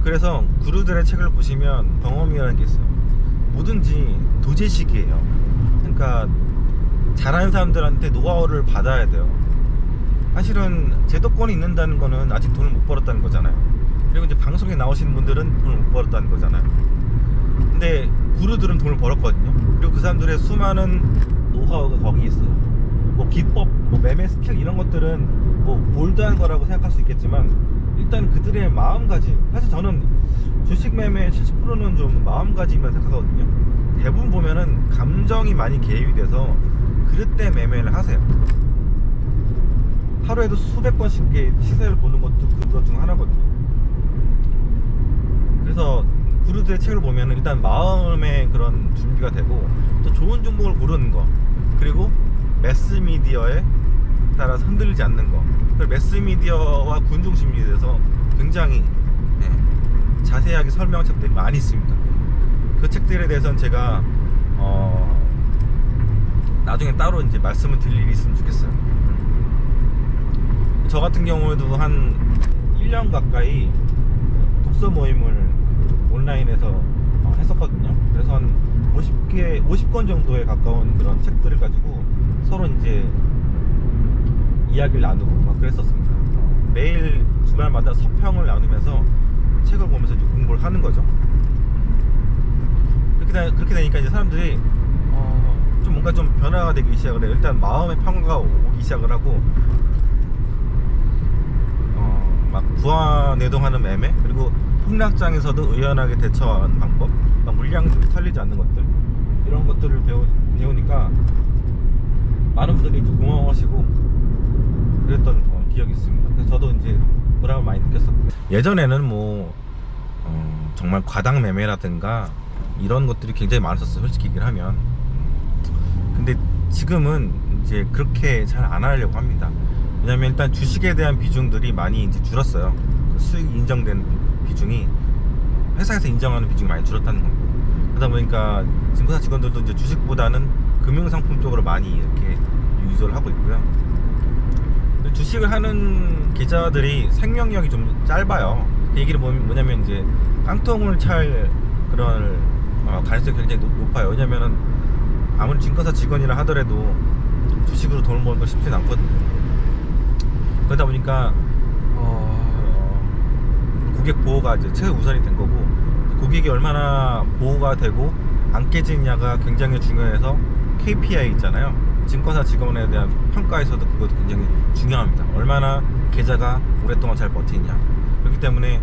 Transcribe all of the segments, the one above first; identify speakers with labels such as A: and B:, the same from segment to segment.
A: 그래서 구루들의 책을 보시면 경험이라는 게 있어요. 뭐든지 도제식이에요. 그러니까 잘하는 사람들한테 노하우를 받아야 돼요. 사실은 제도권이 있는다는 거는 아직 돈을 못 벌었다는 거잖아요. 그리고 이제 방송에 나오시는 분들은 돈을 못 벌었다는 거잖아요. 근데 구루들은 돈을 벌었거든요. 그리고 그 사람들의 수많은 노하우가 거기 있어요. 뭐 기법, 뭐 매매 스킬 이런 것들은 뭐 올드한 거라고 생각할 수 있겠지만 일단 그들의 마음가짐, 사실 저는 주식 매매의 70%는 좀 마음가짐만 생각하거든요. 대부분 보면은 감정이 많이 개입이 돼서 그릇 때 매매를 하세요. 하루에도 수백 번씩 시세를 보는 것도 그것 중 하나거든요. 그래서 구루들의 책을 보면은 일단 마음의 그런 준비가 되고 또 좋은 종목을 고르는 거, 그리고 매스미디어에 따라서 흔들리지 않는 거, 그리고 매스미디어와 군중 심리에 대해서 굉장히 자세하게 설명한 책들이 많이 있습니다. 그 책들에 대해서는 제가 나중에 따로 이제 말씀을 드릴 일이 있으면 좋겠어요. 저 같은 경우에도 한 1년 가까이 독서 모임을 온라인에서 했었거든요. 그래서 한 50권 정도에 가까운 그런 책들을 가지고 서로 이제 이야기를 나누고 막 그랬었습니다. 매일 주말마다 서평을 나누면서 책을 보면서 이제 공부를 하는 거죠. 그렇게 되니까 이제 사람들이 좀 뭔가 좀 변화가 되기 시작을 해요. 일단 마음의 평화가 오기 시작을 하고 막 부안해동하는 매매, 그리고 폭락장에서도 의연하게 대처하는 방법, 물량들이 털리지 않는 것들, 이런 것들을 배우니까 많은 분들이 좀 고마워하시고 그랬던 기억이 있습니다. 그래서 저도 이제 보람을 많이 느꼈었고요. 예전에는 뭐 정말 과당 매매라든가 이런 것들이 굉장히 많았었어요, 솔직히 얘기를 하면. 근데 지금은 이제 그렇게 잘 안 하려고 합니다. 왜냐면 일단 주식에 대한 비중들이 많이 이제 줄었어요. 그 수익 인정된 비중이 회사에서 인정하는 비중이 많이 줄었다는 겁니다. 그러다 보니까 증권사 직원들도 이제 주식보다는 금융상품 쪽으로 많이 이렇게 유도를 하고 있고요. 주식을 하는 계좌들이 생명력이 좀 짧아요. 그 얘기를 뭐냐면 이제 깡통을 찰 그런 가능성이 굉장히 높아요. 왜냐면은 아무리 증권사 직원이라 하더라도 주식으로 돈을 버는 건 쉽지는 않거든요. 그러다 보니까 고객 보호가 이제 최우선이 된 거고, 고객이 얼마나 보호가 되고 안 깨지느냐가 굉장히 중요해서 KPI 있잖아요. 증권사 직원에 대한 평가에서도 그것도 굉장히 중요합니다. 얼마나 계좌가 오랫동안 잘 버티냐. 그렇기 때문에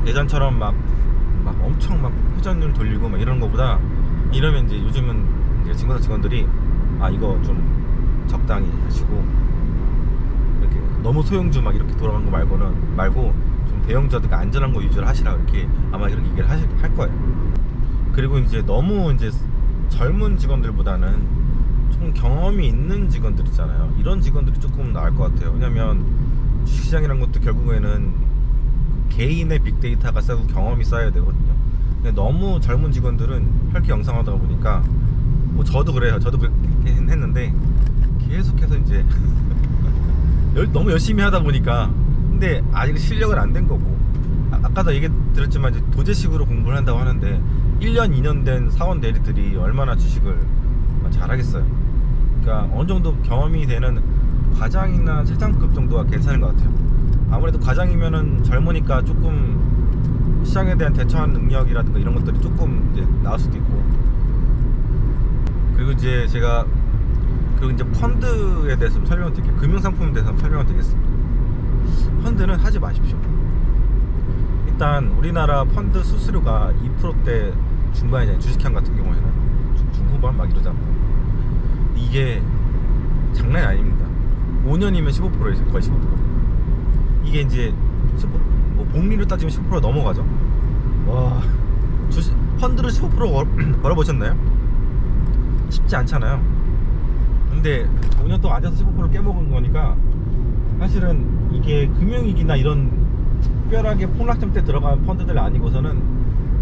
A: 예전처럼 막 엄청 막 회전율 돌리고 막 이런 거보다, 이러면 이제 요즘은 이제 증권사 직원들이 이거 좀 적당히 하시고, 이렇게 너무 소형주 막 이렇게 돌아간 거 말고 좀 대형주들 안전한 거 위주로 하시라, 이렇게 아마 이렇게 얘기를 할 거예요. 그리고 이제 너무 이제 젊은 직원들보다는 좀 경험이 있는 직원들 있잖아요. 이런 직원들이 조금 나을 것 같아요. 왜냐면 주식시장이라는 것도 결국에는 개인의 빅데이터가 쌓이고 경험이 쌓여야 되거든요. 근데 너무 젊은 직원들은 혈기영상하다 보니까, 뭐 저도 그래요. 저도 그렇게 했는데 계속해서 이제 너무 열심히 하다 보니까, 근데 아직 실력은 안 된 거고, 아까도 얘기 드렸지만 이제 도제식으로 공부를 한다고 하는데 1년 2년 된 사원 대리들이 얼마나 주식을 잘하겠어요. 그러니까 어느 정도 경험이 되는 과장이나 차장급 정도가 괜찮은 것 같아요. 아무래도 과장이면은 젊으니까 조금 시장에 대한 대처하는 능력이라든가 이런 것들이 조금 이제 나을 수도 있고, 그리고 이제 제가 이제 펀드에 대해서 좀 설명을 드릴게요. 금융상품에 대해서 설명을 드리겠습니다. 펀드는 하지 마십시오. 일단 우리나라 펀드 수수료가 2%대 중반이잖아요. 주식형 같은 경우에는 중후반 막 이러잖아요. 이게 장난이 아닙니다. 5년이면 15%예요. 거의 15%. 이게 이제 뭐 복리로 따지면 10% 넘어가죠. 와, 펀드로 15% 벌어보셨나요? 쉽지 않잖아요. 근데 5년 동안 앉아서 15% 깨먹은 거니까, 사실은 이게 금융위기나 이런 특별하게 폭락점 때 들어간 펀드들 아니고서는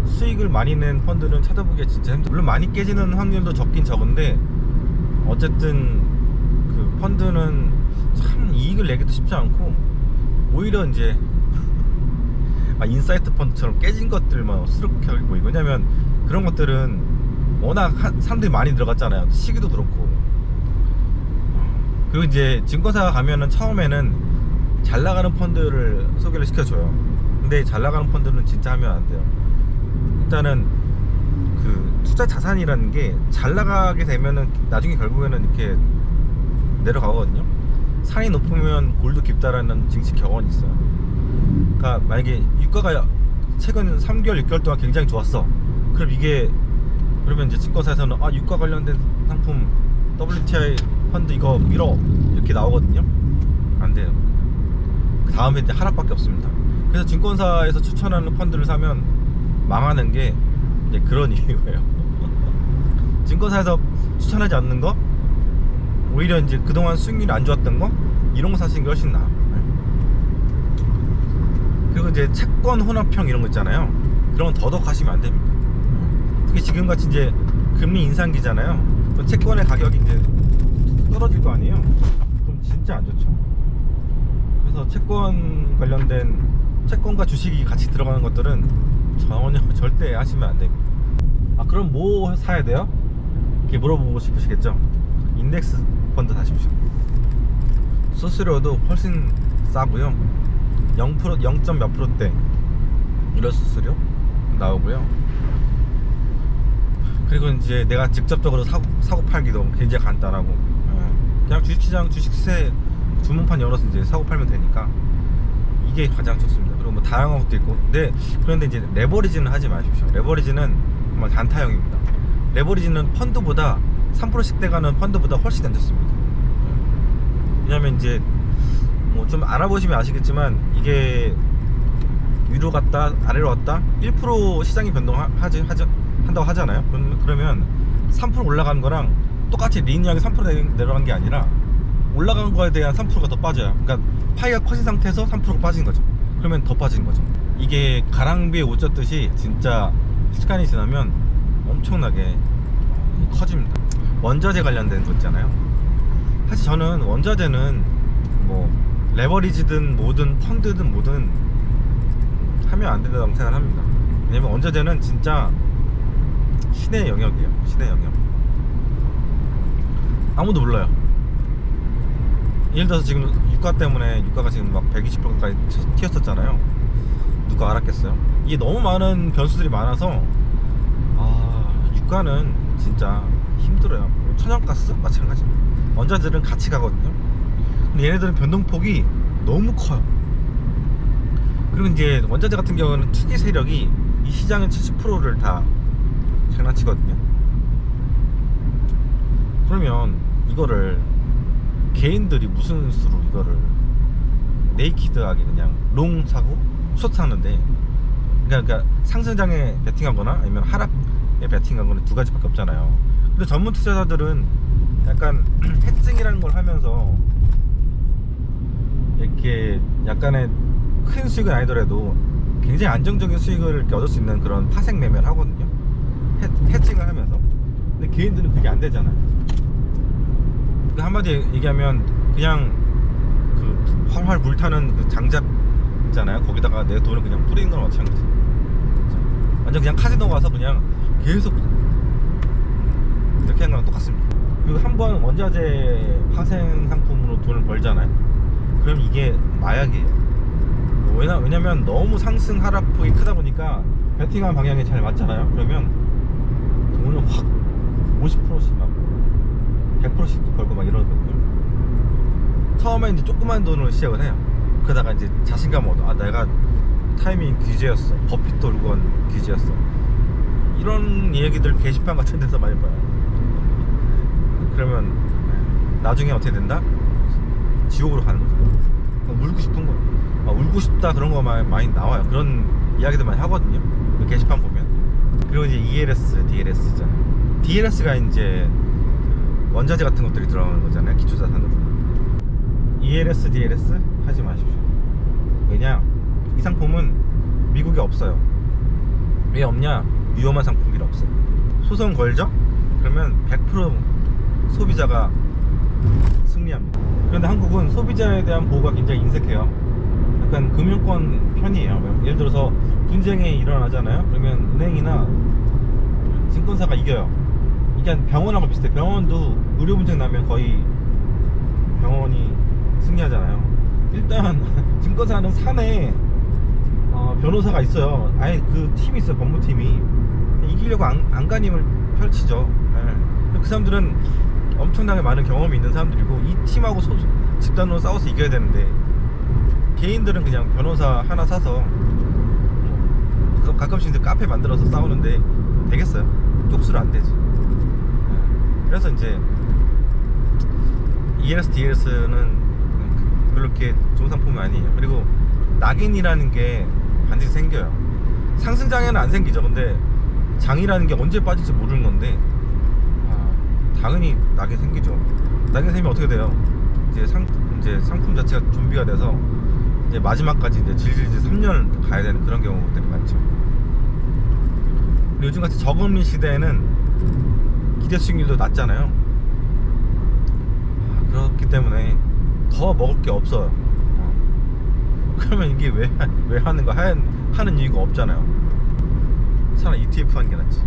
A: 수익을 많이 낸 펀드는 찾아보기가 진짜 힘들어요. 물론 많이 깨지는 확률도 적긴 적은데, 어쨌든 그 펀드는 참 이익을 내기도 쉽지 않고, 오히려 이제 인사이트 펀드처럼 깨진 것들만 수록해 보이고, 왜냐면 그런 것들은 워낙 사람들이 많이 들어갔잖아요. 시기도 그렇고. 그리고 이제 증권사 가면은 처음에는 잘 나가는 펀드를 소개를 시켜줘요. 근데 잘 나가는 펀드는 진짜 하면 안 돼요. 일단은 그 투자 자산이라는 게 잘 나가게 되면은 나중에 결국에는 이렇게 내려가거든요. 산이 높으면 골도 깊다라는 증시 격언이 있어요. 그러니까 만약에 유가가 최근 3개월, 6개월 동안 굉장히 좋았어. 그러면 이제 증권사에서는 유가 관련된 상품 WTI 펀드 이거 밀어 이렇게 나오거든요. 안 돼요. 그 다음에 이제 하락밖에 없습니다. 그래서 증권사에서 추천하는 펀드를 사면 망하는 게 이제 그런 이유예요. 증권사에서 추천하지 않는 거, 오히려 이제 그동안 수익률이 안 좋았던 거, 이런 거 사시는 게 훨씬 나아. 그리고 이제 채권 혼합형 이런 거 있잖아요. 그런 건 더더욱 하시면 안 됩니다. 특히 지금같이 이제 금리 인상기잖아요. 또 채권의 가격이 이제 떨어질 거 아니에요. 그럼 진짜 안 좋죠. 그래서 채권 관련된 채권과 주식이 같이 들어가는 것들은 전혀 절대 하시면 안 됩니다. 그럼 뭐 사야 돼요? 이렇게 물어보고 싶으시겠죠? 인덱스 펀드 사십시오. 수수료도 훨씬 싸고요. 0. 몇 %대 이런 수수료 나오고요. 그리고 이제 내가 직접적으로 사고 팔기도 굉장히 간단하고, 그냥 주식시장 주식세 주문판 열어서 이제 사고 팔면 되니까 이게 가장 좋습니다. 그리고 뭐 다양한 것도 있고. 그런데 이제 레버리지는 하지 마십시오. 레버리지는 정말 단타형입니다. 레버리지는 펀드보다 3%씩 돼가는 펀드보다 훨씬 안 좋습니다. 왜냐면 이제 뭐 좀 알아보시면 아시겠지만, 이게 위로 갔다 아래로 갔다 1% 시장이 한다고 하잖아요. 그러면 3% 올라간 거랑 똑같이 리니어하게 3% 내려간 게 아니라 올라간 거에 대한 3%가 더 빠져요. 그러니까 파이가 커진 상태에서 3%가 빠진 거죠. 그러면 더 빠진 거죠. 이게 가랑비에 옷 젖듯이 진짜 시간이 지나면 엄청나게 커집니다. 원자재 관련된 거 있잖아요. 사실 저는 원자재는 뭐 레버리지든 뭐든 펀드든 뭐든 하면 안 된다고 생각합니다. 왜냐면 원자재는 진짜 신의 영역이에요. 신의 영역. 아무도 몰라요. 예를 들어서 지금 유가 때문에, 유가가 지금 막 120%까지 튀었었잖아요. 누가 알았겠어요? 이게 너무 많은 변수들이 많아서 유가는 진짜 힘들어요. 천연가스 마찬가지입니다. 원자재들은 같이 가거든요. 근데 얘네들은 변동폭이 너무 커요. 그리고 이제 원자재 같은 경우는 투기 세력이 이 시장의 70%를 다 장난치거든요. 그러면 이거를 개인들이 무슨 수로 이거를 네이키드하게 그냥 롱 사고 숏 사는데, 그러니까 상승장에 베팅하거나 아니면 하락에 베팅하거나 두 가지밖에 없잖아요. 근데 전문 투자자들은 약간 해칭이라는 걸 하면서 이렇게 약간의 큰 수익은 아니더라도 굉장히 안정적인 수익을 이렇게 얻을 수 있는 그런 파생 매매를 하거든요. 해칭을 하면서. 근데 개인들은 그게 안 되잖아요. 한마디 얘기하면 그냥 그 활활 불타는 그 장작 있잖아요. 거기다가 내 돈을 그냥 뿌리는 거랑 마찬가지. 완전 그냥 카지노 가서 그냥 계속 이렇게 하는 거랑 똑같습니다. 그리고 한번 원자재 파생 상품으로 돈을 벌잖아요. 그럼 이게 마약이에요. 왜냐면 너무 상승 하락폭이 크다 보니까 베팅한 방향이 잘 맞잖아요. 그러면 돈을 확 50%씩 막 100%씩 걸고 막 이러거든요. 처음에 이제 조그만 돈으로 시작을 해요. 그러다가 이제 자신감 얻어. 내가 타이밍 귀재였어. 버핏 돌건 귀재였어. 이런 얘기들 게시판 같은 데서 많이 봐요. 그러면 나중에 어떻게 된다? 지옥으로 가는 거죠. 울고 싶은 거, 울고 싶다 그런 거 많이 나와요. 그런 이야기들 많이 하거든요. 그 게시판 보면. 그리고 이제 ELS, DLS 있잖아요. DLS가 이제 원자재 같은 것들이 들어가는 거잖아요. 기초자산으로. ELS, DLS 하지 마십시오. 왜냐? 이 상품은 미국에 없어요. 왜 없냐? 위험한 상품이라 없어요. 소송 걸죠? 그러면 100% 소비자가 승리합니다. 그런데 한국은 소비자에 대한 보호가 굉장히 인색해요. 약간 금융권 편이에요. 예를 들어서 분쟁이 일어나잖아요. 그러면 은행이나 증권사가 이겨요. 이게 병원하고 비슷해. 병원도 의료 분쟁 나면 거의 병원이 승리하잖아요. 일단 증권사는 산에 변호사가 있어요. 아예 그 팀이 있어요. 법무팀이. 이기려고 안간힘을 펼치죠. 그 사람들은 엄청나게 많은 경험이 있는 사람들이고, 이 팀하고 집단으로 싸워서 이겨야 되는데, 개인들은 그냥 변호사 하나 사서 가끔씩 이제 카페 만들어서 싸우는데 되겠어요? 쪽수로 안 되지. 그래서 이제 ELS, DLS는 그렇게 좋은 상품이 아니에요. 그리고 낙인이라는 게 반드시 생겨요. 상승장에는 안 생기죠. 근데 장이라는 게 언제 빠질지 모르는 건데, 당연히 낙인 생기죠. 낙인 생기면 어떻게 돼요? 이제 상품 자체가 좀비가 돼서 이제 마지막까지 이제 질질질 3년을 가야 되는 그런 경우들이 많죠. 요즘같이 저금리 시대에는 기대 수익률도 낮잖아요. 그렇기 때문에 더 먹을 게 없어요. 그러면 이게 왜 하는 거 하는 이유가 없잖아요. 차라리 ETF 하는 게 낫지.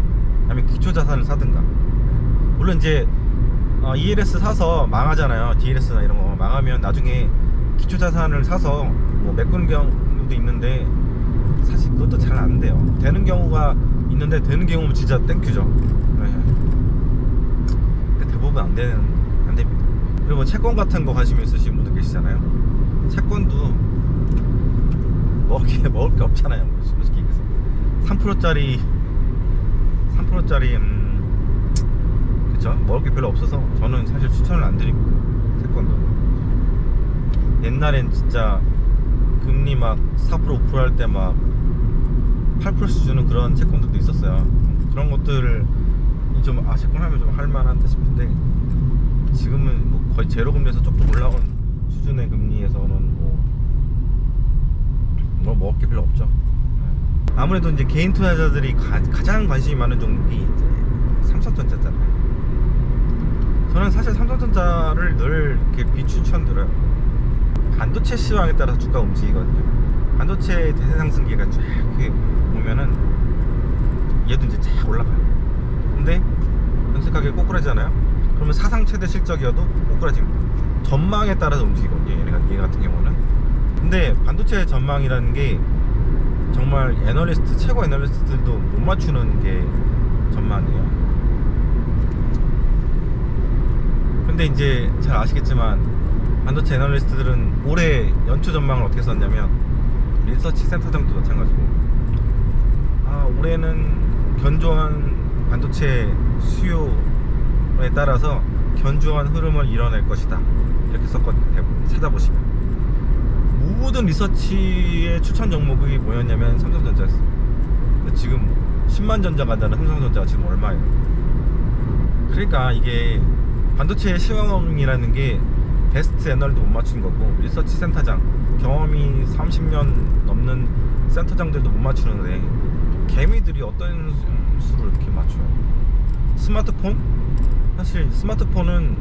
A: 아니면 기초자산을 사든가. 물론 이제 ELS 사서 망하잖아요. DLS나 이런 거 망하면 나중에 기초자산을 사서 뭐 메꾸는 경우도 있는데, 사실 그것도 잘 안 돼요. 되는 경우가 있는데, 되는 경우는 진짜 땡큐죠. 근데 대부분 안 됩니다. 그리고 뭐 채권 같은 거 관심 있으신 분들 계시잖아요. 채권도 먹을 게 없잖아요. 솔직히 얘기해서 3%짜리 그쵸? 먹을 게 별로 없어서 저는 사실 추천을 안 드립니다. 채권도. 옛날엔 진짜 금리 막 4% 5% 할 때 막 8%씩 주는 그런 채권들도 있었어요. 그런 것들을 좀 채권하면 좀 할만한다 싶은데, 지금은 뭐 거의 제로 금리에서 조금 올라온 수준의 금리에서는 뭐 먹을 게 별로 없죠. 아무래도 이제 개인 투자자들이 가장 관심이 많은 종목이 이제 삼성전자잖아요. 저는 사실 삼성전자를 늘 이렇게 비추천드려요. 반도체 시황에 따라서 주가가 움직이거든요. 반도체 대세 상승기가 쫙 이렇게 보면은 얘도 이제 쫙 올라가요. 근데 연색하게 꼬꾸라지잖아요. 그러면 사상 최대 실적이어도 꼬꾸라집니다. 전망에 따라서 움직이거든요. 얘 같은 경우는. 근데 반도체 전망이라는 게 정말 최고 애널리스트들도 못 맞추는 게 전망이에요. 근데 이제 잘 아시겠지만 반도체 애널리스트들은 올해 연초 전망을 어떻게 썼냐면, 리서치 센터장도 마찬가지고, 올해는 견조한 반도체 수요에 따라서 견조한 흐름을 이뤄낼 것이다, 이렇게 썼거든요. 대부분 찾아보시면 모든 리서치의 추천 종목이 뭐였냐면 삼성전자였어요. 근데 지금 10만 전자 간다는 삼성전자가 지금 얼마예요? 그러니까 이게 반도체 시황이라는 게 베스트 애널도 못 맞추는 거고, 리서치 센터장, 경험이 30년 넘는 센터장들도 못 맞추는데, 개미들이 어떤 수를 이렇게 맞춰요? 스마트폰? 사실 스마트폰은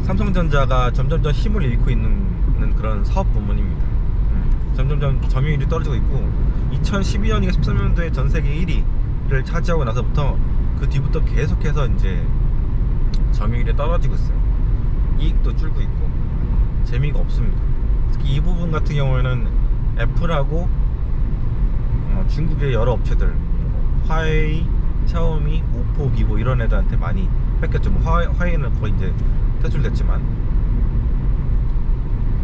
A: 삼성전자가 점점점 힘을 잃고 있는 그런 사업 부문입니다. 점점점 점유율이 떨어지고 있고, 2012년인가 13년도에 전세계 1위를 차지하고 나서부터 그 뒤부터 계속해서 이제 점유율이 떨어지고 있어요. 이익도 줄고 있고 재미가 없습니다. 특히 이 부분 같은 경우에는 애플하고 중국의 여러 업체들, 화웨이, 샤오미, 오포, 비보 이런 애들한테 많이 뺏겼죠. 뭐 화웨이는 거의 이제 퇴출됐지만,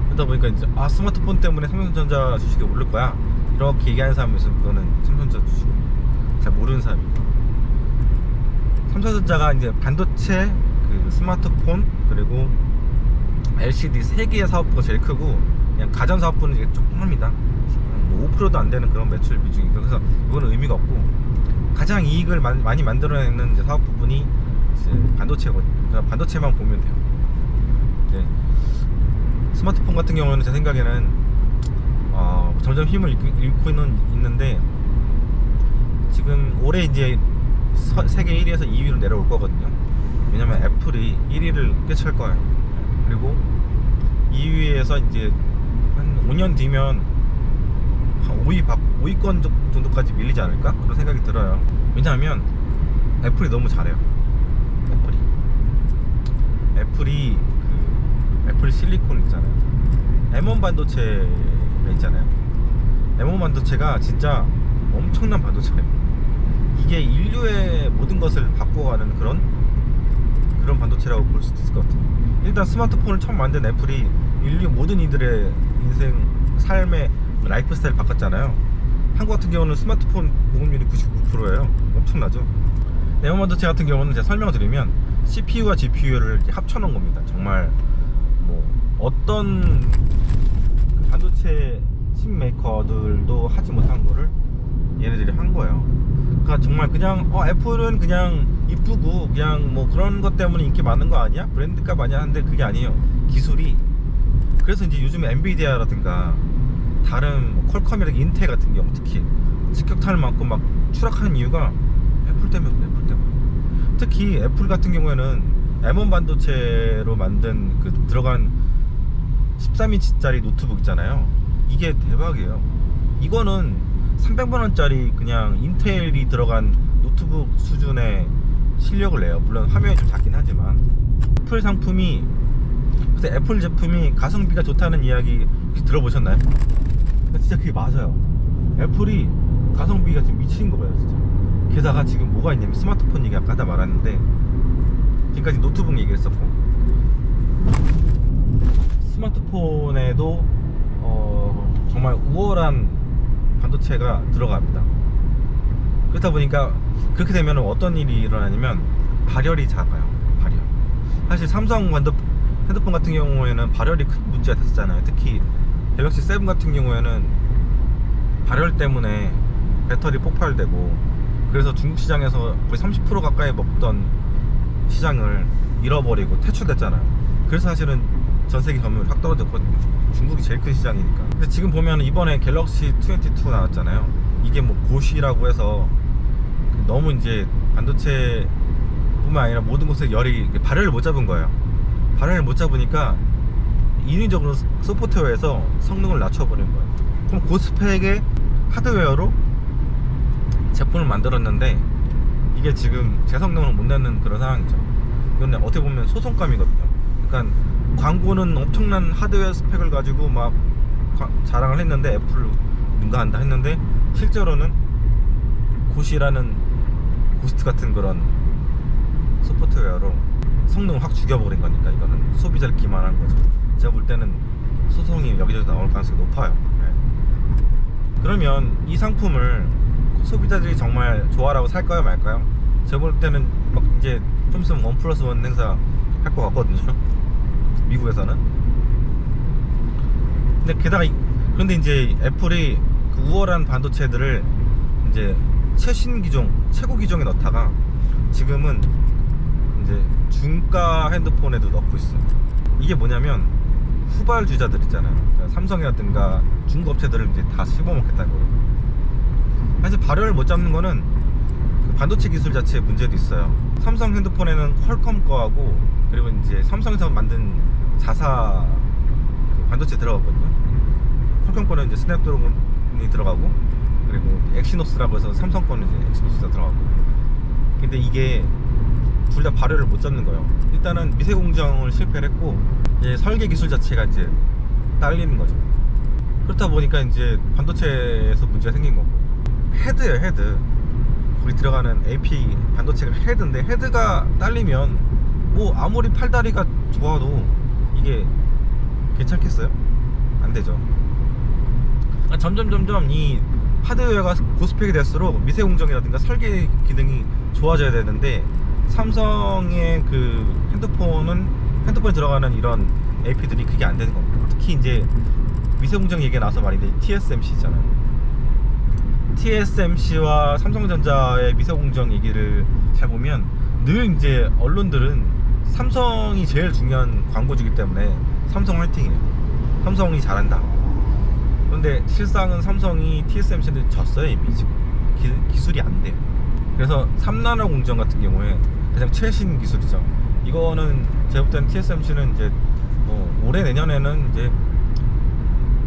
A: 그러다 보니까 이제 스마트폰 때문에 삼성전자 주식이 오를 거야 이렇게 얘기하는 사람이 있으면 그거는 삼성전자 주식 잘 모르는 사람이고, 삼성전자가 이제 반도체, 그 스마트폰, 그리고 LCD 3개의 사업부가 제일 크고, 그냥 가전 사업부는 이게 조금 합니다. 5%도 안 되는 그런 매출 비중이니까, 그래서 이거는 의미가 없고, 가장 이익을 많이 만들어내는 이제 사업 부분이 이제 반도체거든요. 그러니까 반도체만 보면 돼요. 이제 스마트폰 같은 경우는 제 생각에는 점점 힘을 잃고 있는데, 지금 올해 이제 세계 1위에서 2위로 내려올 거거든요. 왜냐면 애플이 1위를 꿰찰 거예요. 그리고 2위에서 이제 한 5년 뒤면 한 5위권 정도까지 밀리지 않을까? 그런 생각이 들어요. 왜냐하면 애플이 너무 잘해요. 애플이 그 애플 실리콘 있잖아요. M1 반도체가 있잖아요. M1 반도체가 진짜 엄청난 반도체예요. 이게 인류의 모든 것을 바꿔가는 그런 반도체라고 볼 수도 있을 것 같아요. 일단 스마트폰을 처음 만든 애플이 인류 모든 이들의 인생, 삶의 라이프 스타일을 바꿨잖아요. 한국 같은 경우는 스마트폰 보급률이 99%예요. 엄청나죠. M1 반도체 같은 경우는 제가 설명을 드리면 CPU와 GPU를 합쳐놓은 겁니다. 정말 뭐 어떤 반도체 칩 메이커들도 하지 못한 거를 얘네들이 한 거예요. 그러니까 정말 그냥 애플은 그냥 이쁘고 그냥 뭐 그런 것 때문에 인기 많은 거 아니야? 브랜드값 아니야? 하는데 그게 아니에요. 기술이. 그래서 이제 요즘에 엔비디아라든가 다른 뭐 퀄컴이라든가 인텔 같은 경우 특히 직격탄을 맞고 막 추락하는 이유가 애플 때문에. 특히 애플 같은 경우에는 M1 반도체로 만든 그 들어간 13인치짜리 노트북 있잖아요. 이게 대박이에요. 이거는 300만원짜리 그냥 인텔이 들어간 노트북 수준의 실력을 내요. 물론 화면이 좀 작긴 하지만. 애플 상품이, 그래서 애플 제품이 가성비가 좋다는 이야기 혹시 들어보셨나요? 진짜 그게 맞아요. 애플이 가성비가 지금 미친 거 봐요, 진짜. 게다가 지금 뭐가 있냐면 스마트폰 얘기 아까 하다 말았는데, 지금까지 노트북 얘기했었고, 스마트폰에도 정말 우월한 반도체가 들어갑니다. 그렇다 보니까 그렇게 되면 어떤 일이 일어나냐면 발열이 작아요. 발열. 사실 삼성 핸드폰 같은 경우에는 발열이 큰 문제가 됐었잖아요. 특히 갤럭시 7 같은 경우에는 발열 때문에 배터리 폭발되고, 그래서 중국 시장에서 거의 30% 가까이 먹던 시장을 잃어버리고 퇴출됐잖아요. 그래서 사실은 전세계 점유율이 확 떨어졌거든요. 중국이 제일 큰 시장이니까. 근데 지금 보면 이번에 갤럭시 22 나왔잖아요. 이게 뭐 고시라고 해서 너무 이제 반도체 뿐만 아니라 모든 곳에 열이 발열을 못 잡은 거예요. 발열을 못 잡으니까 인위적으로 소프트웨어에서 성능을 낮춰버린 거예요. 그럼 고스펙의 하드웨어로 제품을 만들었는데 이게 지금 제 성능을 못 내는 그런 상황이죠. 이건 어떻게 보면 소송감이거든요. 그러니까 광고는 엄청난 하드웨어 스펙을 가지고 막 자랑을 했는데, 애플을 능가한다 했는데 실제로는 고시라는 고스트 같은 그런 소프트웨어로 성능을 확 죽여버린 거니까 이거는 소비자를 기만한 거죠. 제가 볼 때는 소송이 여기저기 나올 가능성이 높아요. 네. 그러면 이 상품을 소비자들이 정말 좋아라고 살까요 말까요? 제가 볼 때는 막 이제 좀 있으면 1+1 행사 할 것 같거든요. 미국에서는. 근데 게다가 그런데 이제 애플이 그 우월한 반도체들을 이제 최신 기종, 최고 기종에 넣다가 지금은 이제 중가 핸드폰에도 넣고 있어요. 이게 뭐냐면 후발주자들 있잖아요. 그러니까 삼성이라든가 중국 업체들을 이제 다 씹어먹겠다는 거예요. 사실 발열을 못 잡는 거는 그 반도체 기술 자체의 문제도 있어요. 삼성 핸드폰에는 퀄컴 거하고, 그리고 이제 삼성에서 만든 자사 그 반도체 들어가거든요. 퀄컴 거는 이제 스냅드래곤이 들어가고, 그리고 엑시노스라고 해서 삼성 거는 이제 엑시노스가 들어가고. 근데 이게 둘 다 발열을 못 잡는 거예요. 일단은 미세 공정을 실패를 했고, 이제 설계 기술 자체가 이제 딸리는 거죠. 그렇다 보니까 이제 반도체에서 문제가 생긴 거고. 헤드예요, 헤드. 거기 들어가는 AP 반도체가 헤드인데, 헤드가 딸리면 뭐 아무리 팔다리가 좋아도 이게 괜찮겠어요? 안 되죠. 그러니까 점점 이 하드웨어가 고스펙이 될수록 미세 공정이라든가 설계 기능이 좋아져야 되는데, 삼성의 그 핸드폰에 들어가는 이런 AP들이 그게 안 되는 겁니다. 특히 이제 미세 공정 얘기가 나와서 말인데, TSMC 있잖아요. TSMC와 삼성전자의 미세 공정 얘기를 잘 보면 늘 이제 언론들은 삼성이 제일 중요한 광고주기 때문에 삼성 화이팅이에요. 삼성이 잘한다. 그런데 실상은 삼성이 TSMC한테 졌어요. 이미 지금 기술이 안 돼요. 그래서 3나노 공정 같은 경우에 가장 최신 기술이죠. 이거는 제가 볼 때는 TSMC는 이제 뭐 올해 내년에는 이제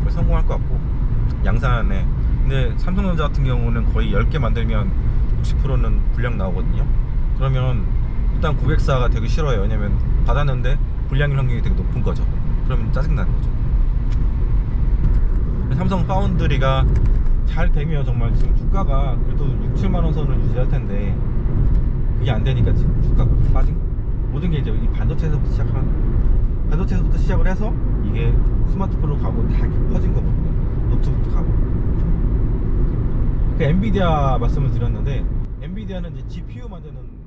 A: 만들면 성공할 것 같고, 양산에. 근데 삼성전자 같은 경우는 거의 10개 만들면 60%는 불량 나오거든요. 그러면 일단 고객사가 되게 싫어요. 왜냐면 받았는데 불량일 확률이 되게 높은 거죠. 그러면 짜증나는 거죠. 삼성 파운드리가 잘 되면 정말 지금 주가가 그래도 6, 7만원 선을 유지할 텐데, 그게 안 되니까 지금 주가가 빠진 거. 모든 게 이제 이 반도체에서부터 시작을 해서 이게 스마트폰으로 가고 다 이렇게 퍼진 거거든요. 노트북도 가고. 그 엔비디아 말씀을 드렸는데, 엔비디아는 이제 GPU 만드는